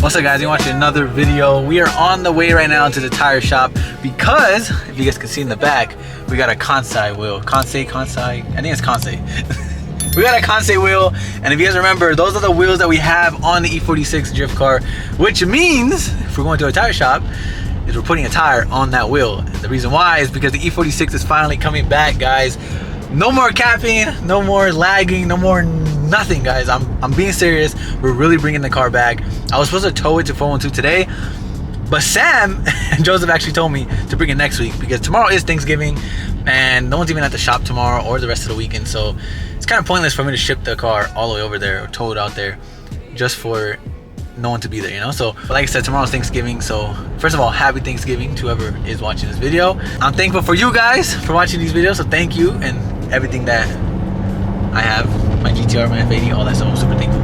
What's up guys, you're watching another video. We are on the way right now to the tire shop because, if you guys can see in the back, we got a Kansai wheel. Kansai, I think it's Kansai. We got a Kansai wheel, and if you guys remember, those are the wheels that we have on the E46 drift car, which means, if we're going to a tire shop, is we're putting a tire on that wheel. And the reason why is because the E46 is finally coming back, guys. No more capping, no more lagging, no more nothing, guys. I'm being serious. We're really bringing the car back. I was supposed to tow it to 412 today, but Sam and Joseph actually told me to bring it next week because tomorrow is Thanksgiving and no one's even at the shop tomorrow or the rest of the weekend, so it's kind of pointless for me to ship the car all the way over there or tow it out there just for no one to be there, you know. So but like I said, tomorrow's Thanksgiving, so first of all, happy Thanksgiving to whoever is watching this video. I'm thankful for you guys for watching these videos, so thank you, and everything that I have, my GTR, my F80, all that stuff, I'm super thankful.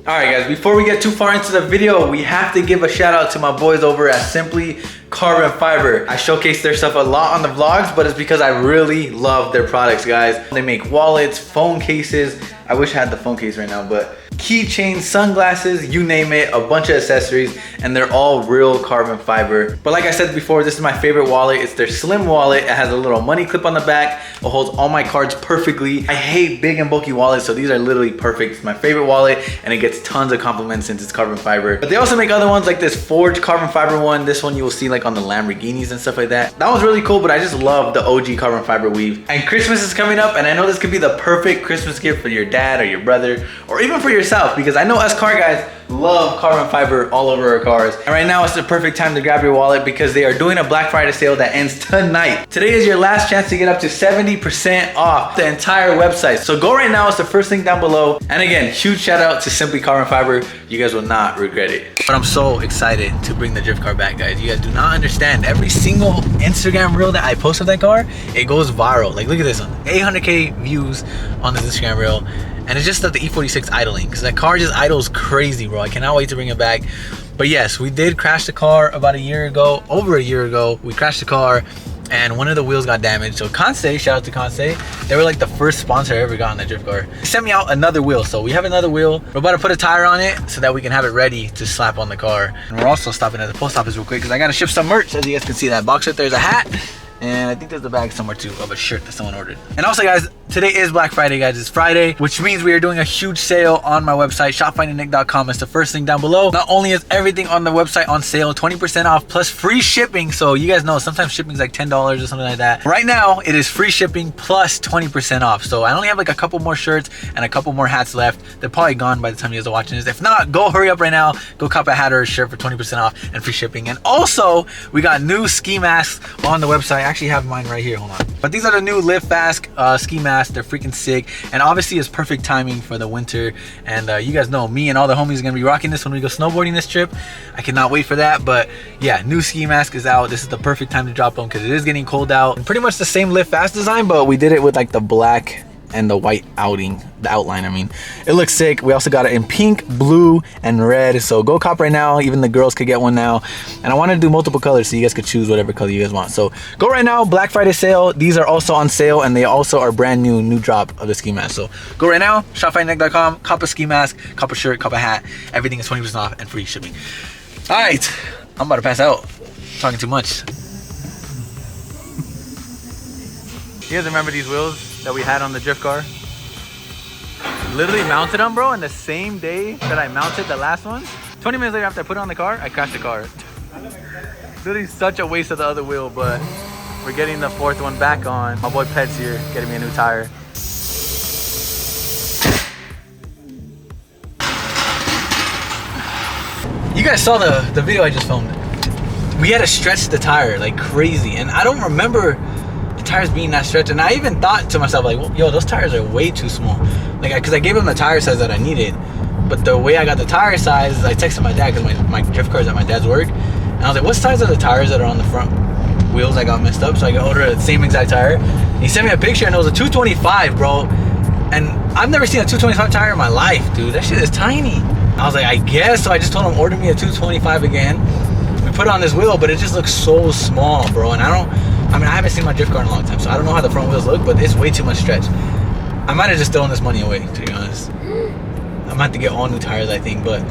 Alright guys, before we get too far into the video, we have to give a shout out to my boys over at Simply Carbon Fiber. I showcase their stuff a lot on the vlogs, but it's because I really love their products, guys. They make wallets, phone cases. I wish I had the phone case right now, but keychains, sunglasses, you name it, a bunch of accessories, and they're all real carbon fiber. But like I said before, this is my favorite wallet. It's their slim wallet. It has a little money clip on the back. It holds all my cards perfectly. I hate big and bulky wallets, so these are literally perfect. It's my favorite wallet, and it gets tons of compliments since it's carbon fiber. But they also make other ones like this forged carbon fiber one. This one you will see like on the Lamborghinis and stuff like that. That one's really cool, but I just love the OG carbon fiber weave. And Christmas is coming up, and I know this could be the perfect Christmas gift for your dad or your brother, or even for yourself, because I know us car guys love carbon fiber all over our cars. And right now it's the perfect time to grab your wallet because they are doing a Black Friday sale that ends tonight. Today is your last chance to get up to 70% off the entire website. So go right now, it's the first link down below. And again, huge shout out to Simply Carbon Fiber. You guys will not regret it. But I'm so excited to bring the drift car back, guys. You guys do not understand. Every single Instagram reel that I post of that car, it goes viral. Like look at this one, 800K views on this Instagram reel. And it's just that the E46 idling, because that car just idles crazy, bro. I cannot wait to bring it back. But yes, we did crash the car about a year ago, over a year ago. We crashed the car and one of the wheels got damaged. So Kansai, shout out to Kansai. They were like the first sponsor I ever got on that drift car. They sent me out another wheel. So we have another wheel. We're about to put a tire on it so that we can have it ready to slap on the car. And we're also stopping at the post office real quick because I got to ship some merch. As you guys can see, that box right there is a hat. And I think there's a bag somewhere too of a shirt that someone ordered. And also guys, today is Black Friday, guys. It's Friday, which means we are doing a huge sale on my website, shopfindingnick.com. It's the first link down below. Not only is everything on the website on sale, 20% off plus free shipping. So you guys know sometimes shipping is like $10 or something like that. Right now, it is free shipping plus 20% off. So I only have like a couple more shirts and a couple more hats left. They're probably gone by the time you guys are watching this. If not, go hurry up right now. Go cop a hat or a shirt for 20% off and free shipping. And also, we got new ski masks on the website. I actually have mine right here, hold on. But these are the new Live Fast ski masks. They're freaking sick, and obviously it's perfect timing for the winter. And you guys know me and all the homies are gonna be rocking this when we go snowboarding this trip. I cannot wait for that. But yeah, new ski mask is out. This is the perfect time to drop them because it is getting cold out. And pretty much the same Live Fast design, but we did it with like the black and the white outline. I mean, it looks sick. We also got it in pink, blue, and red. So go cop right now. Even the girls could get one now. And I want to do multiple colors so you guys could choose whatever color you guys want. So go right now, Black Friday sale. These are also on sale, and they also are brand new drop of the ski mask. So go right now, shopfindingnick.com, cop a ski mask, cop a shirt, cop a hat. Everything is 20% off and free shipping. All right, I'm about to pass out. Talking too much. You guys remember these wheels that we had on the drift car? Literally mounted them, bro, and the same day that I mounted the last one, 20 minutes later after I put it on the car, I crashed the car. Literally such a waste of the other wheel, but we're getting the fourth one back on. My boy Pet's here, getting me a new tire. You guys saw the video I just filmed. We had to stretch the tire like crazy, and I don't remember tires being that stretched, and I even thought to myself like, well, yo, those tires are way too small, like because I gave him the tire size that I needed, but the way I got the tire size is I texted my dad because my drift car is at my dad's work, and I was like, what size are the tires that are on the front wheels that got messed up so I could order the same exact tire? And he sent me a picture and it was a 225, bro, and I've never seen a 225 tire in my life, dude. That shit is tiny. I was like, I guess. So I just told him order me a 225 again. We put it on this wheel, but it just looks so small, bro, and I mean, I haven't seen my drift car in a long time, so I don't know how the front wheels look, but it's way too much stretch. I might have just thrown this money away, to be honest. I might have to get all new tires, I think, but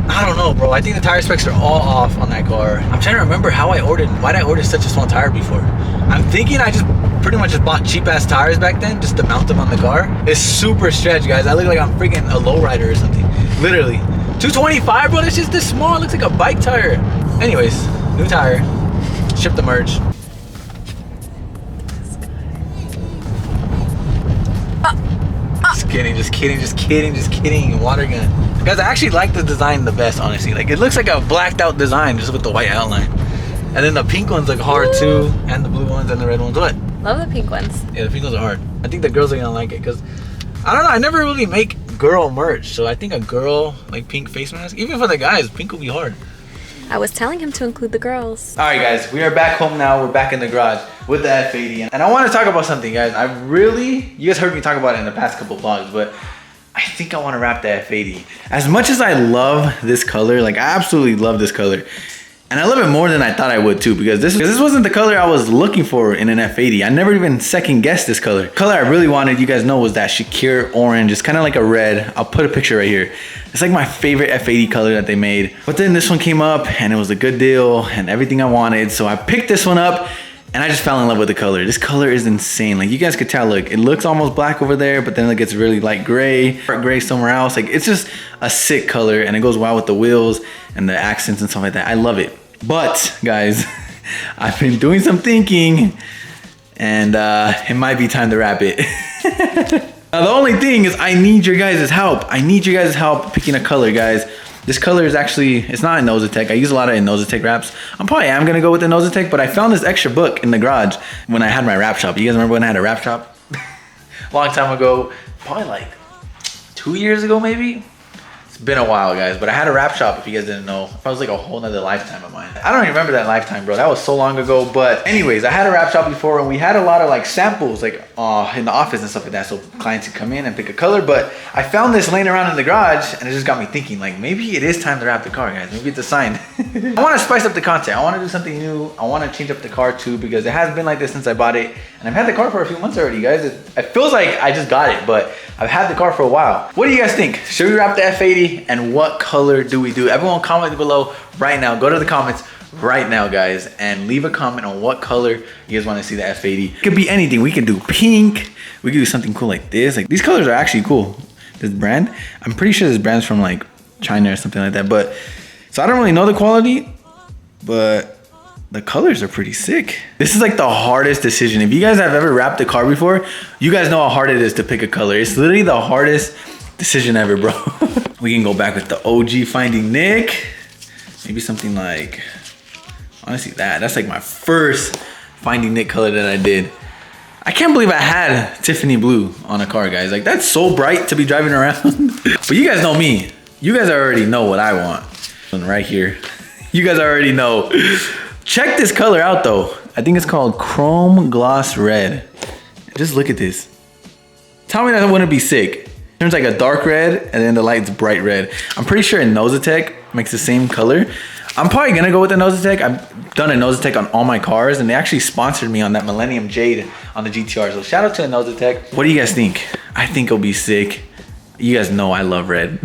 I don't know, bro. I think the tire specs are all off on that car. I'm trying to remember why did I order such a small tire before? I'm thinking I just pretty much just bought cheap ass tires back then just to mount them on the car. It's super stretched, guys. I look like I'm freaking a lowrider or something. Literally. 225, bro. It's just this small. It looks like a bike tire. Anyways, new tire. Ship the merge. Just kidding. Water gun. Guys, I actually like the design the best, honestly. Like, it looks like a blacked out design just with the white outline. And then the pink ones look hard too, and the blue ones and the red ones. What? Love the pink ones. Yeah, the pink ones are hard. I think the girls are gonna like it because, I don't know, I never really make girl merch. So I think a girl, like, pink face mask, even for the guys, pink will be hard. I was telling him to include the girls. All right, guys, we are back home now. We're back in the garage with the F80. And I want to talk about something, guys. You guys heard me talk about it in the past couple vlogs, but I think I want to wrap the F80. As much as I love this color, like, I absolutely love this color. And I love it more than I thought I would too, because this wasn't the color I was looking for in an F80. I never even second guessed this color. The color I really wanted, you guys know, was that Shakir orange. It's kind of like a red. I'll put a picture right here. It's like my favorite F80 color that they made. But then this one came up and it was a good deal and everything I wanted. So I picked this one up and I just fell in love with the color. This color is insane. Like, you guys could tell, look, it looks almost black over there, but then it gets really light gray, dark gray somewhere else. Like, it's just a sick color and it goes well with the wheels and the accents and stuff like that. I love it. But guys, I've been doing some thinking and it might be time to wrap it. Now, the only thing is I need your guys' help. I need your guys' help picking a color, guys. This color is actually, it's not Innositech. I use a lot of Innositech wraps. I'm probably gonna go with Innositech, but I found this extra book in the garage when I had my wrap shop. You guys remember when I had a wrap shop? Long time ago, probably like 2 years ago maybe? It's been a while, guys, but I had a wrap shop, if you guys didn't know. It was like a whole nother lifetime of mine. I don't even remember that lifetime, bro. That was so long ago. But anyways, I had a wrap shop before and we had a lot of like samples like in the office and stuff like that, so clients could come in and pick a color. But I found this laying around in the garage and it just got me thinking, like, maybe it is time to wrap the car, guys. Maybe it's a sign. I want to spice up the content. I want to do something new. I want to change up the car too, because it has been like this since I bought it. And I've had the car for a few months already, guys. It feels like I just got it, but I've had the car for a while. What do you guys think? Should we wrap the F80 and what color do we do? Everyone comment below right now. Go to the comments right now, guys, and leave a comment on what color you guys want to see the F80. It could be anything. We could do pink. We could do something cool like this. Like, these colors are actually cool. This brand, I'm pretty sure this brand's from like China or something like that. But so I don't really know the quality, but the colors are pretty sick. This is like the hardest decision. If you guys have ever wrapped a car before, you guys know how hard it is to pick a color. It's literally the hardest decision ever, bro. We can go back with the OG Finding Nick. Maybe something like, honestly, that's like my first Finding Nick color that I did. I can't believe I had Tiffany blue on a car, guys. Like, that's so bright to be driving around. But you guys know me. You guys already know what I want. Right here. You guys already know. Check this color out though. I think it's called Chrome Gloss Red. Just look at this. Tell me that wouldn't be sick. Turns like a dark red and then the light's bright red. I'm pretty sure Innositech makes the same color. I'm probably gonna go with Innositech. I've done Innositech on all my cars and they actually sponsored me on that Millennium Jade on the GTR. So shout out to Innositech. What do you guys think? I think it'll be sick. You guys know I love red.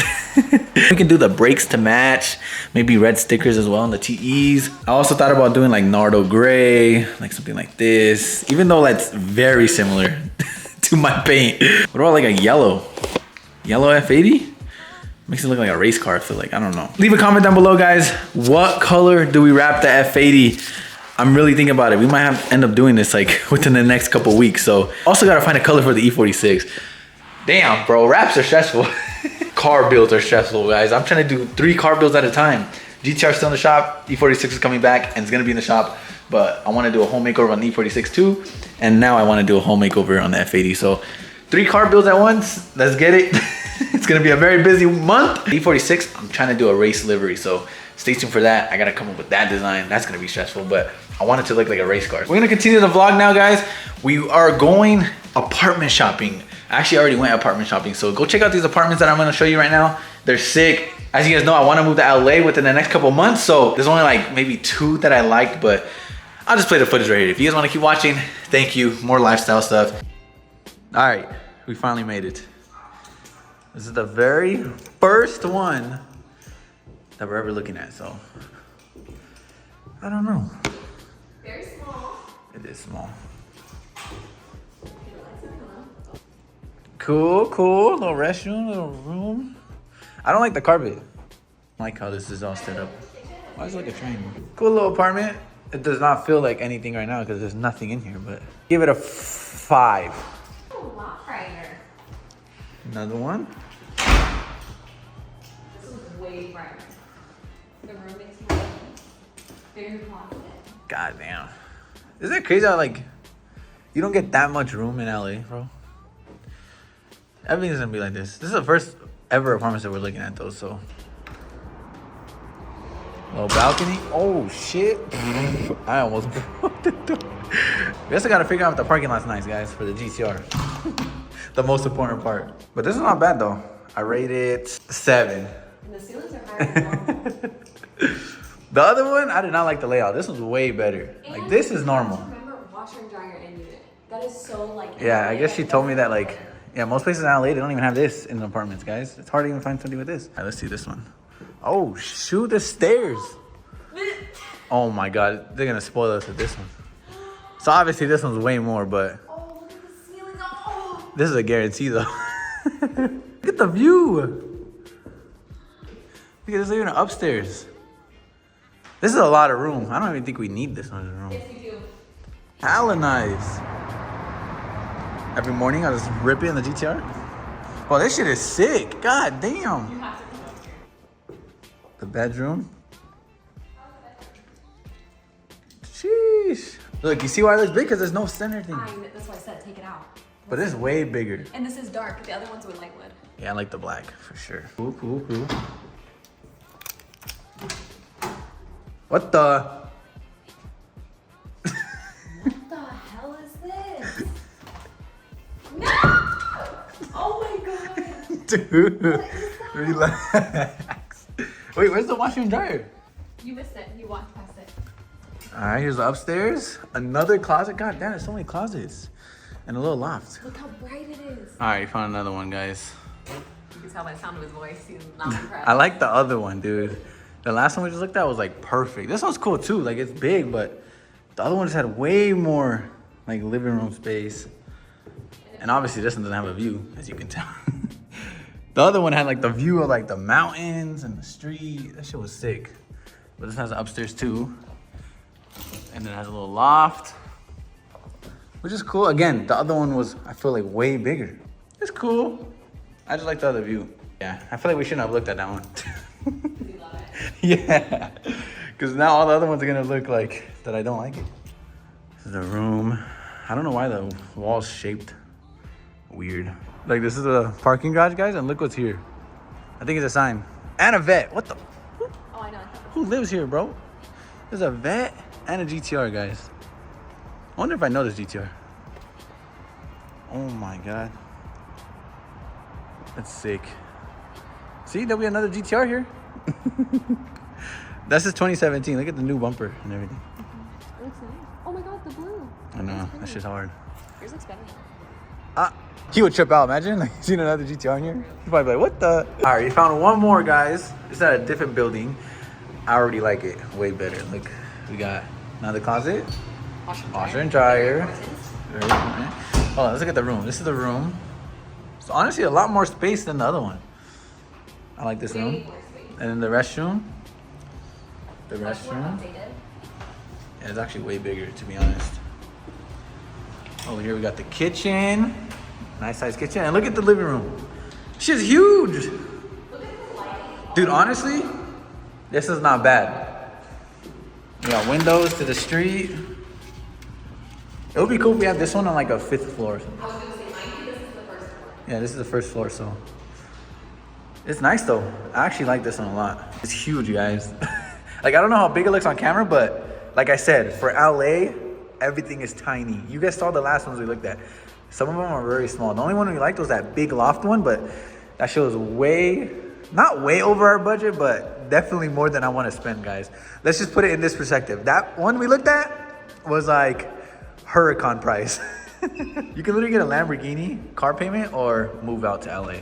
We can do the brakes to match, maybe red stickers as well on the TEs. I also thought about doing like Nardo gray, like something like this, even though that's very similar to my paint. What about like a yellow F80? Makes it look like a race car, I feel like. I don't know. Leave a comment down below, guys. What color do we wrap the F80? I'm really thinking about it. We might have to end up doing this like within the next couple weeks. So also gotta find a color for the E46. Damn, bro, wraps are stressful. Car builds are stressful, guys. I'm trying to do 3 car builds at a time. GTR still in the shop. E46 is coming back and it's gonna be in the shop. But I want to do a home makeover on the E46 too. And now I want to do a home makeover on the F80. So 3 car builds at once. Let's get it. It's gonna be a very busy month. E46, I'm trying to do a race livery. So stay tuned for that. I gotta come up with that design. That's gonna be stressful, but I want it to look like a race car. We're gonna continue the vlog now, guys. We are going apartment shopping. I actually already went apartment shopping, so go check out these apartments that I'm gonna show you right now. They're sick. As you guys know, I wanna move to LA within the next couple months, so there's only like maybe 2 that I liked, but I'll just play the footage right here. If you guys wanna keep watching, thank you. More lifestyle stuff. All right, we finally made it. This is the very first one that we're ever looking at. So I don't know. Very small. It is small. Cool. Little restroom, little room. I don't like the carpet. I like how this is all set up. Why is it like a train? Cool little apartment. It does not feel like anything right now because there's nothing in here, but give it a 5. A lot brighter. Another one. This is way brighter. The room makes more bigger closet. God damn. Isn't it crazy how like you don't get that much room in LA, bro? Everything's gonna be like this. This is the first ever apartments that we're looking at though, so. Little balcony. Oh shit. I almost broke the door. We also gotta figure out if the parking lot's nice, guys, for the GTR. The most important part. But this is not bad though. I rate it 7. And the ceilings are higher than normal. The other one, I did not like the layout. This was way better. Like this is normal. Remember washer and dryer in unit. That is so like. Yeah, I guess she told me that like, yeah, most places in LA, they don't even have this in the apartments, guys. It's hard to even find something with this. All right, let's see this one. Oh, shoot, the stairs. Oh my God, they're gonna spoil us with this one. So obviously this one's way more, but. Oh, look at the ceiling. Oh. This is a guarantee though. Look at the view. Look at this, even upstairs. This is a lot of room. I don't even think we need this much room. Yes, we do. Hella nice. Every morning I just rip it in the GTR. Well, this shit is sick. God damn. You have to come up here. The bedroom. Sheesh. Look, you see why it looks big? Because there's no center thing. That's why I said take it out. But it's way bigger. And this is dark. The other ones were light wood. Yeah, I like the black for sure. Cool. What the? What the hell is this? No! Oh my God. Dude, What is that? relax. Wait, where's the washer and dryer? You missed it. You walked past it. All right, here's the upstairs. Another closet. God damn, there's so many closets. And a little loft. Look how bright it is. All right, found another one, guys. You can tell by the sound of his voice. He's not impressed. I like the other one, dude. The last one we just looked at was like perfect. This one's cool too. Like it's big, but the other one just had way more like living room space. And obviously this one doesn't have a view, as you can tell. The other one had like the view of like the mountains and the street. That shit was sick. But this has an upstairs too. And then it has a little loft, which is cool. Again, the other one was, I feel like, way bigger. It's cool. I just like the other view. Yeah, I feel like we shouldn't have looked at that one. Yeah, because now all the other ones are gonna look like that I don't like it. This is the room. I don't know why the wall's shaped weird. Like this is a parking garage, guys, and look what's here. I think it's a sign. And a vet. What the? Oh, I know. Who lives here, bro? There's a vet and a GTR, guys. I wonder if I know this GTR. Oh my God. That's sick. See, there'll be another GTR here. This is 2017. Look at the new bumper and everything. It looks nice. Oh my God, the blue. I know, that shit's hard. Yours looks better. He would trip out, imagine, like, seeing another GTR in here. He'd probably be like, what the? All right, we found one more, guys. It's at a different building. I already like it way better. Look, we got another closet, washer and dryer. Very important. Hold on, let's look at the room. This is the room. It's honestly a lot more space than the other one. I like this room. And then the restroom. The restroom. Yeah, it's actually way bigger, to be honest. Over here we got the kitchen. Nice size kitchen. And look at the living room. Shit's huge. Dude, honestly, this is not bad. We got windows to the street. It would be cool if we had this one on like a 5th floor or something. I was going to say, mind you, this is the first floor. Yeah, this is the 1st floor, so. It's nice though. I actually like this one a lot. It's huge, guys. Like, I don't know how big it looks on camera, but like I said, for LA, everything is tiny. You guys saw the last ones we looked at. Some of them are very small. The only one we liked was that big loft one, but that shit was way, not way over our budget, but definitely more than I want to spend, guys. Let's just put it in this perspective. That one we looked at was like Huracan price. You can literally get a Lamborghini car payment or move out to LA.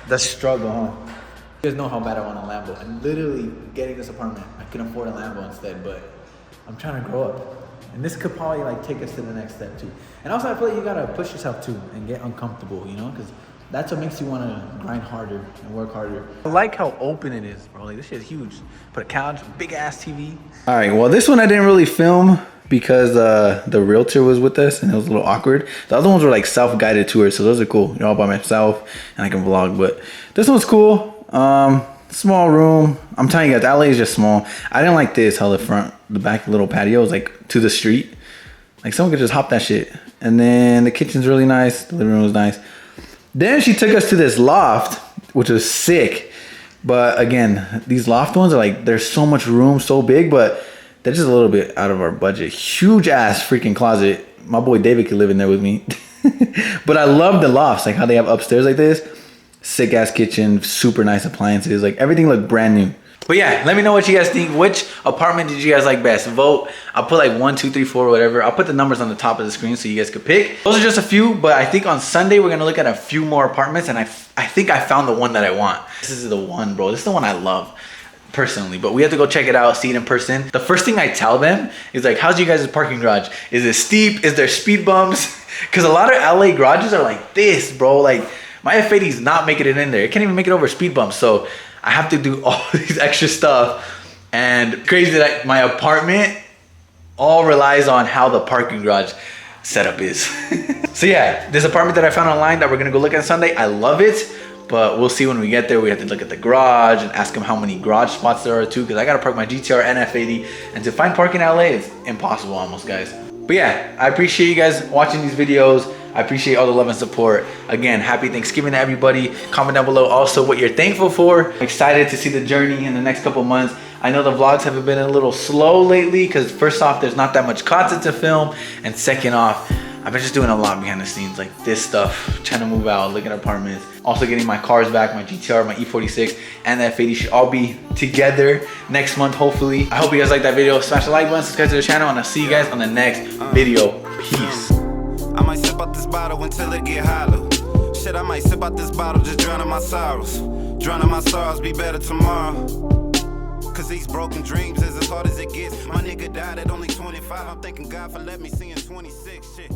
The struggle, huh? You guys know how bad I want a Lambo. And literally getting this apartment, I can afford a Lambo instead, but I'm trying to grow up. And this could probably like take us to the next step too. And also I feel like you gotta push yourself too and get uncomfortable, you know? Because that's what makes you want to grind harder and work harder. I like how open it is, bro. Like this shit is huge. Put a couch, big ass TV. All right, well this one I didn't really film because the realtor was with us and it was a little awkward. The other ones were like self-guided tours, so those are cool. You're all by myself and I can vlog, but this one's cool. Small room. I'm telling you guys, LA is just small. I didn't like this, how the back little patio is like to the street. Like someone could just hop that shit. And then the kitchen's really nice. The living room was nice. Then she took us to this loft, which was sick. But again, these loft ones are like, there's so much room, so big, but they're just a little bit out of our budget. Huge ass freaking closet. My boy David could live in there with me. But I love the lofts, like how they have upstairs like this. Sick ass kitchen, super nice appliances. Like everything looked brand new. But yeah, let me know what you guys think. Which apartment did you guys like best? Vote. I'll put like 1, 2, 3, 4, whatever. I'll put the numbers on the top of the screen so you guys could pick. Those are just a few, but I think on Sunday we're gonna look at a few more apartments, and I think I found the one that I want. This is the one, bro. This is the one I love personally, but we have to go check it out, see it in person. The first thing I tell them is like, how's you guys' parking garage? Is it steep? Is there speed bumps? Because a lot of LA garages are like this, bro. Like my F80 is not making it in there. It can't even make it over speed bumps. So I have to do all these extra stuff. And crazy that my apartment all relies on how the parking garage setup is. So yeah, this apartment that I found online that we're gonna go look at Sunday, I love it. But we'll see when we get there. We have to look at the garage and ask them how many garage spots there are too, because I gotta park my GTR and F80. And to find parking in LA is impossible almost, guys. But yeah, I appreciate you guys watching these videos. I appreciate all the love and support. Again, happy Thanksgiving to everybody. Comment down below also what you're thankful for. I'm excited to see the journey in the next couple months. I know the vlogs have been a little slow lately because first off, there's not that much content to film. And second off, I've been just doing a lot behind the scenes, like this stuff, trying to move out, looking at apartments. Also getting my cars back, my GTR, my E46, and the F80 should all be together next month, hopefully. I hope you guys liked that video. Smash the like button, subscribe to the channel, and I'll see you guys on the next video. Peace. I might sip out this bottle until it get hollow. Shit, I might sip out this bottle, just drowning my sorrows. Drowning my sorrows, be better tomorrow. Cause these broken dreams is as hard as it gets. My nigga died at only 25. I'm thanking God for letting me see in 26. Shit.